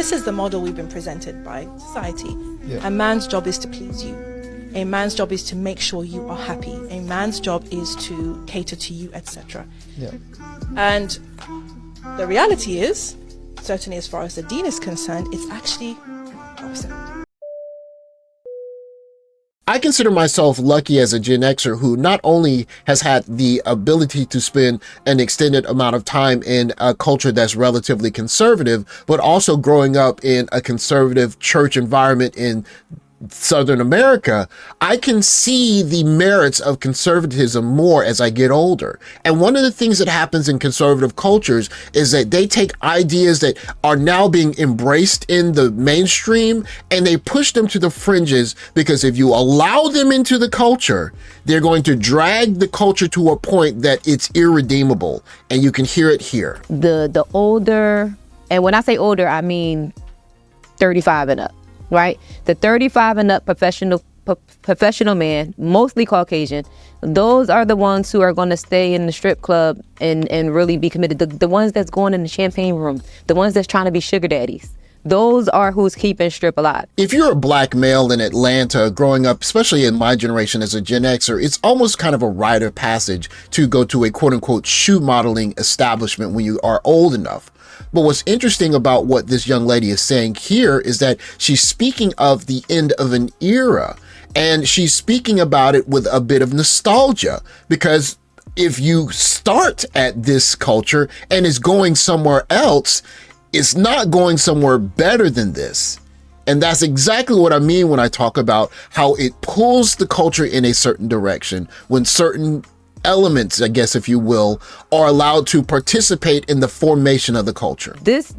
This is the model we've been presented by society. Yeah. A man's job is to please you. A man's job is to make sure you are happy. A man's job is to cater to you, etc. Yeah. And the reality is, certainly as far as the deen is concerned, it's actually opposite. I consider myself lucky as a Gen Xer who not only has had the ability to spend an extended amount of time in a culture that's relatively conservative, but also growing up in a conservative church environment in Southern America. I can see the merits of conservatism more as I get older. And one of the things that happens in conservative cultures is that they take ideas that are now being embraced in the mainstream and they push them to the fringes, because if you allow them into the culture, they're going to drag the culture to a point that it's irredeemable. And you can hear it here. The older, and when I say older, I mean 35 and up. Right? The 35 and up professional man, mostly Caucasian, those are the ones who are going to stay in the strip club and really be committed. The ones that's going in the champagne room, the ones that's trying to be sugar daddies. Those are who's keeping strip alive. If you're a black male in Atlanta growing up, especially in my generation as a Gen Xer, it's almost kind of a rite of passage to go to a quote unquote shoe modeling establishment when you are old enough. But what's interesting about what this young lady is saying here is that she's speaking of the end of an era, and she's speaking about it with a bit of nostalgia, because if you start at this culture and is going somewhere else, it's not going somewhere better than this. And that's exactly what I mean when I talk about how it pulls the culture in a certain direction when certain elements, I guess, if you will, are allowed to participate in the formation of the culture. This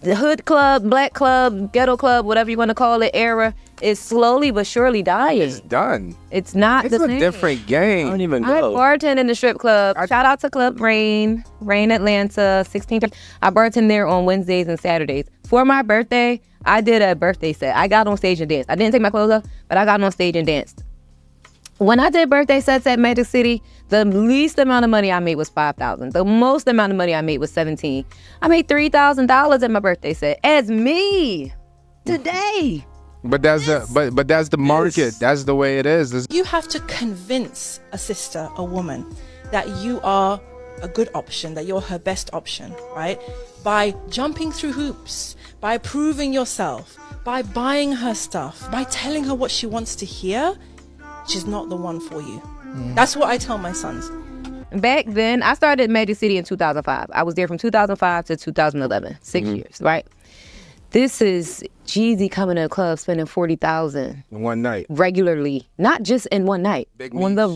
hood club, black club, ghetto club, whatever you want to call it, era is slowly but surely dying. It's done. It's not the same. It's a different game. I don't even I go. bartend in the strip club. Shout out to Club Rain Atlanta, 16th. I bartend there on Wednesdays and Saturdays. For my birthday, I did a birthday set. I got on stage and danced. I didn't take my clothes off, but I got on stage and danced. When I did birthday sets at Magic City, the least amount of money I made was $5,000. The most amount of money I made was $17,000. I made $3,000 at my birthday set as me today. But that's but that's the market. That's the way it is. You have to convince a sister, a woman, that you are a good option, that you're her best option, right? By jumping through hoops, by proving yourself, by buying her stuff, by telling her what she wants to hear. She's not the one for you. That's what I tell my sons. Back then, I started Magic City in 2005. I was there from 2005 to 2011, 6 years, right? This is Jeezy coming to the club spending $40,000 one night regularly, not just in one night. When the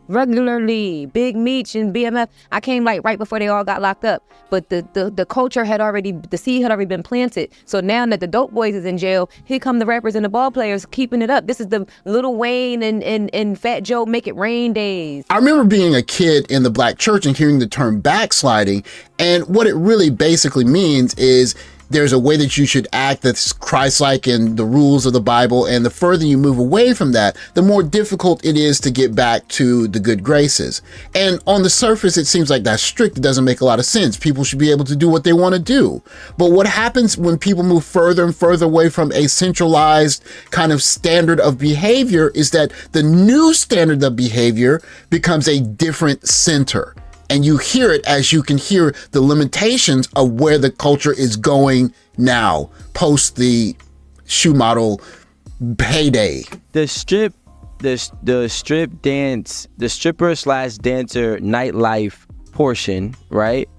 regularly Big Meech and BMF, I came like right before they all got locked up. But the culture had already, the seed had already been planted. So now that the dope boys is in jail, here come the rappers and the ball players keeping it up. This is the Lil Wayne and Fat Joe Make It Rain days. I remember being a kid in the black church and hearing the term backsliding, and what it really basically means is there's a way that you should act that's Christ-like in the rules of the Bible, and the further you move away from that, the more difficult it is to get back to the good graces. And on the surface, it seems like that's strict. It doesn't make a lot of sense. People should be able to do what they want to do. But what happens when people move further and further away from a centralized kind of standard of behavior is that the new standard of behavior becomes a different center. And you hear it as you can hear the limitations of where the culture is going now, post the shoe model heyday. The strip dance, the stripper / dancer nightlife portion, right,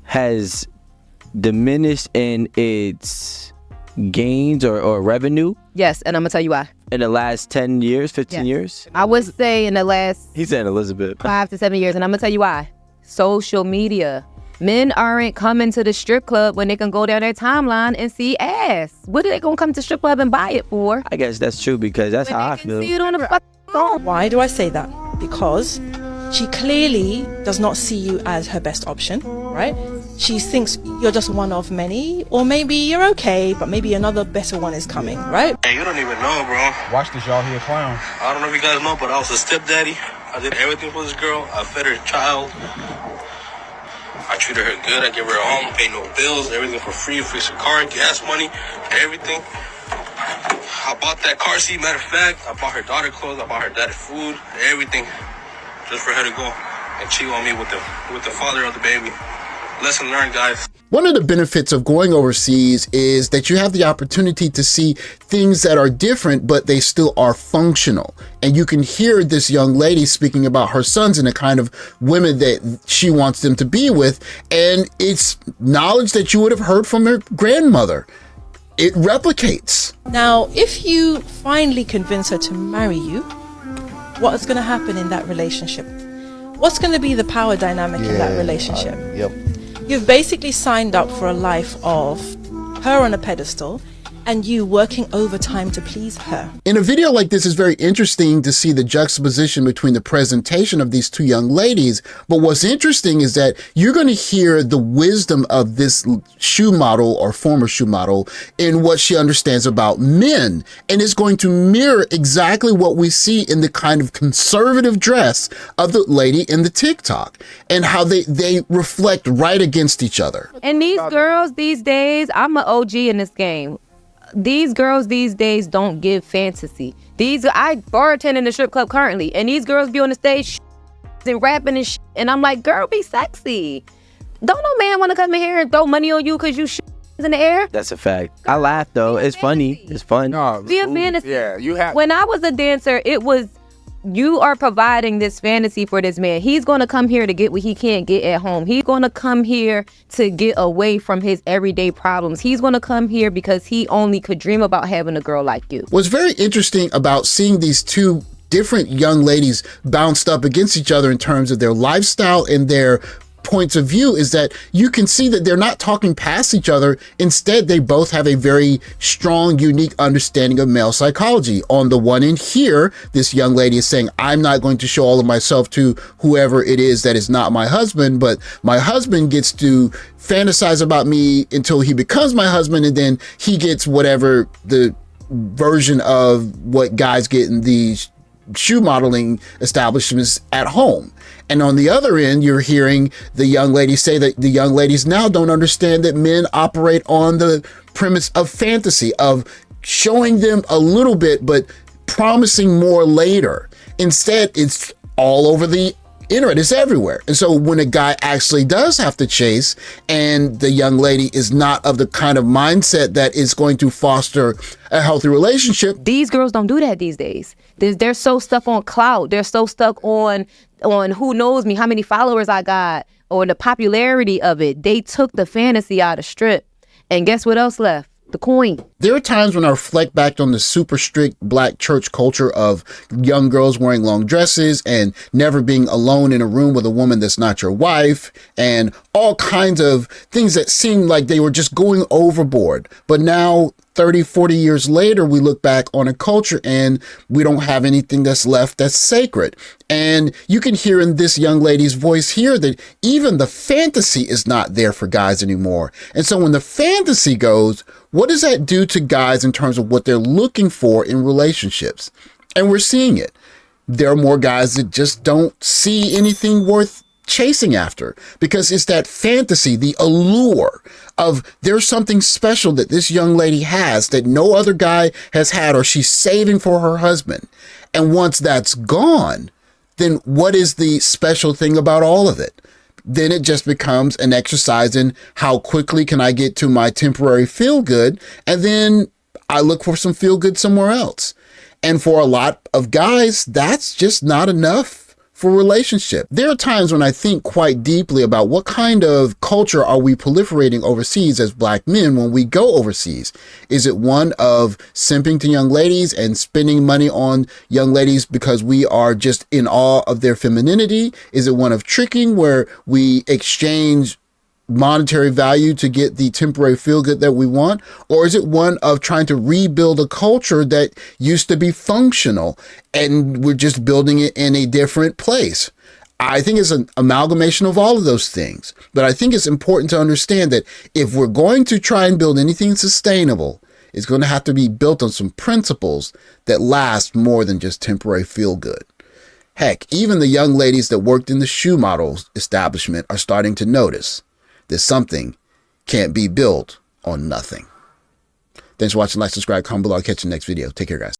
has diminished in its gains or revenue. Yes, and I'm gonna tell you why. In the last 10 years, 15 years? I would say in the last He said Elizabeth. 5 to 7 years, and I'm gonna tell you why. Social media. Men aren't coming to the strip club when they can go down their timeline and see ass. What are they gonna come to strip club and buy it for? I guess that's true, because that's how I feel. See it on the phone. Why do I say that? Because she clearly does not see you as her best option, right? She thinks you're just one of many, or maybe you're okay, but maybe another better one is coming, right? Hey, you don't even know, bro. Watch this, y'all. He a clown. I don't know if you guys know, but I was a stepdaddy. I did everything for this girl. I fed her child. I treated her good. I gave her a home, paid no bills, everything for free, fixed her car, gas money, everything. I bought that car seat, matter of fact. I bought her daughter clothes, I bought her dad food, everything, just for her to go and cheat on me with the father of the baby. Lesson learned, guys. One of the benefits of going overseas is that you have the opportunity to see things that are different, but they still are functional. And you can hear this young lady speaking about her sons and the kind of women that she wants them to be with. And it's knowledge that you would have heard from her grandmother. It replicates. Now, if you finally convince her to marry you, what is going to happen in that relationship? What's going to be the power dynamic in that relationship? You've basically signed up for a life of her on a pedestal and you working overtime to please her. In a video like this, it's very interesting to see the juxtaposition between the presentation of these two young ladies. But what's interesting is that you're going to hear the wisdom of this shoe model or former shoe model in what she understands about men. And it's going to mirror exactly what we see in the kind of conservative dress of the lady in the TikTok and how they reflect right against each other. And these girls these days, I'm an OG in this game. These girls these days don't give fantasy. I bartend in the strip club currently, and these girls be on the stage and rapping and and I'm like, girl, be sexy. Don't no man want to come in here and throw money on you because you in the air. That's a fact. I laugh though. It's funny. It's fun. No, Be a fantasy. yeah, you have. When I was a dancer, it was you are providing this fantasy for this man. He's going to come here to get what he can't get at home. He's going to come here to get away from his everyday problems. He's going to come here because he only could dream about having a girl like you. What's very interesting about seeing these two different young ladies bounced up against each other in terms of their lifestyle and their points of view is that you can see that they're not talking past each other. Instead, they both have a very strong, unique understanding of male psychology. On the one end here, this young lady is saying, I'm not going to show all of myself to whoever it is that is not my husband, but my husband gets to fantasize about me until he becomes my husband, and then he gets whatever the version of what guys get in these shoe modeling establishments at home. And on the other end, you're hearing the young ladies say that the young ladies now don't understand that men operate on the premise of fantasy, of showing them a little bit, but promising more later. Instead, it's all over the internet. It's everywhere. And so when a guy actually does have to chase and the young lady is not of the kind of mindset that is going to foster a healthy relationship. These girls don't do that these days. They're so stuck on clout. They're so stuck on who knows me, how many followers I got, or the popularity of it. They took the fantasy out of strip. And guess what else left? The coin. There are times when I reflect back on the super strict black church culture of young girls wearing long dresses and never being alone in a room with a woman that's not your wife, and all kinds of things that seemed like they were just going overboard. But now 30, 40 years later, we look back on a culture and we don't have anything that's left that's sacred. And you can hear in this young lady's voice here that even the fantasy is not there for guys anymore. And so when the fantasy goes, what does that do to guys in terms of what they're looking for in relationships? And we're seeing it. There are more guys that just don't see anything worth chasing after, because it's that fantasy, the allure of there's something special that this young lady has that no other guy has had, or she's saving for her husband. And once that's gone, then what is the special thing about all of it? Then it just becomes an exercise in how quickly can I get to my temporary feel good, and then I look for some feel good somewhere else. And for a lot of guys, that's just not enough for relationship. There are times when I think quite deeply about what kind of culture are we proliferating overseas as black men when we go overseas. Is it one of simping to young ladies and spending money on young ladies because we are just in awe of their femininity? Is it one of tricking where we exchange monetary value to get the temporary feel good that we want? Or is it one of trying to rebuild a culture that used to be functional and we're just building it in a different place? I think it's an amalgamation of all of those things. But I think it's important to understand that if we're going to try and build anything sustainable, it's going to have to be built on some principles that last more than just temporary feel good. Heck, even the young ladies that worked in the shoe models establishment are starting to notice this something can't be built on nothing. Thanks for watching. Like, subscribe, comment below. I'll catch you in the next video. Take care, guys.